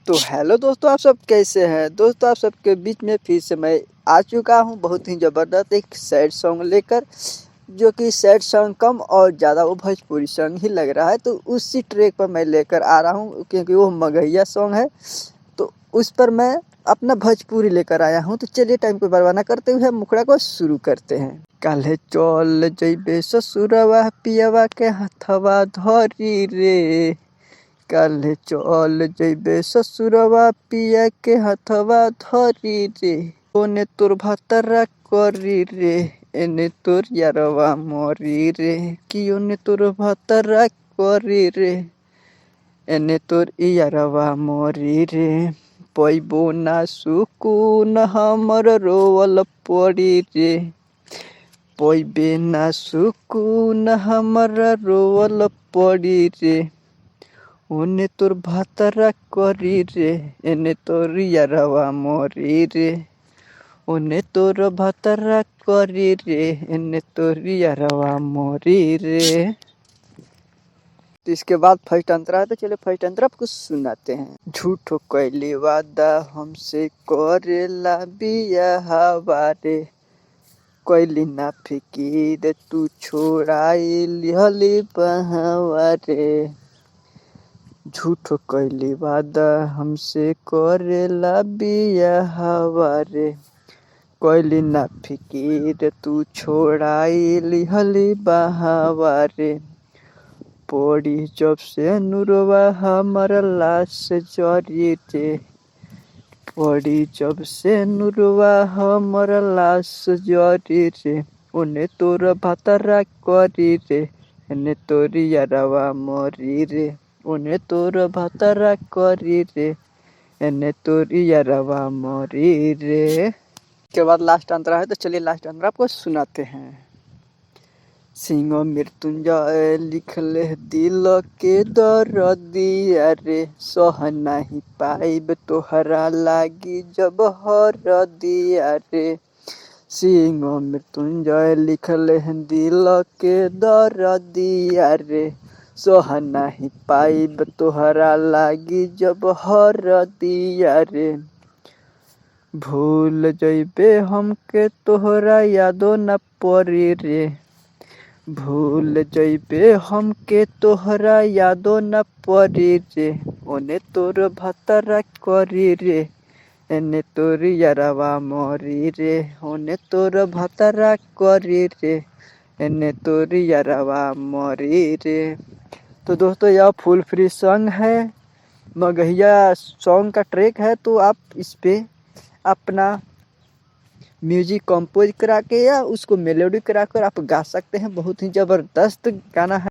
तो हेलो दोस्तों, आप सब कैसे हैं। दोस्तों, आप सबके बीच में फिर से मैं आ चुका हूं बहुत ही ज़बरदस्त एक सैड सॉन्ग लेकर, जो कि सैड सॉन्ग कम और ज़्यादा वो भोजपुरी सॉन्ग ही लग रहा है। तो उसी ट्रैक पर मैं लेकर आ रहा हूं, क्योंकि वो मगहिया सॉन्ग है, तो उस पर मैं अपना भोजपुरी लेकर आया हूं। तो चलिए टाइम को बर्बाद ना करते हुए मुखड़ा को शुरू करते हैं। काल्हे चल जइबे ससुरवा पियवा के हथवा धरी रे, काल्हे चल जइबे ससुरवा पिया के हथवा धरी रे, ओने तोर भतरा करी रे, एने तोर यारवा मरी रे, कि ओने तोर भतरा करी रे, एने तोर यारवा मरी रे। पैबो ना सुकून हमर रोवल पड़ी रे, पैबे ना सुकून हमर रोवल पड़ी रे, ओने तोर भतरा करी रे, एने तोर यारवा मरी रे, ओने तोर भतरा करी रे, एने तोर यारवा मरी रे। तो इसके बाद फर्स्ट अंतरा है, तो चलिए फर्स्ट अंतरा आपको सुनाते हैं। झूठो कैली वादा हमसे करेला बियाहवा रे, कैली ना फिकीर तू छोड़ाई लिहली बहावा रे, झूठो कैली वादा हमसे करेला बियाहवा रे, कैली ना फिकीर तू छोड़ाई लिहली बहावा रे, पड़ी जब से नुरवा हमर लाश जरी रे, पड़ी जब से नुरवा हमर लाश जरी रे, ओने तोर भतरा करी रे, एने तोर यारवा मरी रे, ओने तोर भतरा करी रे, एने तोर यारवा मरी रे। के बाद लास्ट अंतरा है, तो चलिए लास्ट अंतरा आपको सुनाते हैं। सिंह मृत्युंजय लिखले दिल के दर्दिया रे, सह नहीं पाइब तोहरा लागी जब हरदिया रे, सिंह मृत्युंजय लिखले दिल के दर्दिया रे, सह नहीं पाइब तोहरा लागी जब हरदिया रे, भूल जइबे हमके तोहरा यादो न पड़ी रे, भूल जइबे हमके तोहरा यादो न पड़ी रे, ओने तोर भतरा करी रे, एने तोर यारवा मरी रे, ओने तोर भतरा करी रे, एने तोर यारवा मरी रे। तो दोस्तों, यह फुल फ्री सॉन्ग है, मगहिया सॉन्ग का ट्रैक है। तो आप इस पे अपना म्यूजिक कंपोज करा के या उसको मेलोडी करा कर आप गा सकते हैं। बहुत ही ज़बरदस्त गाना है।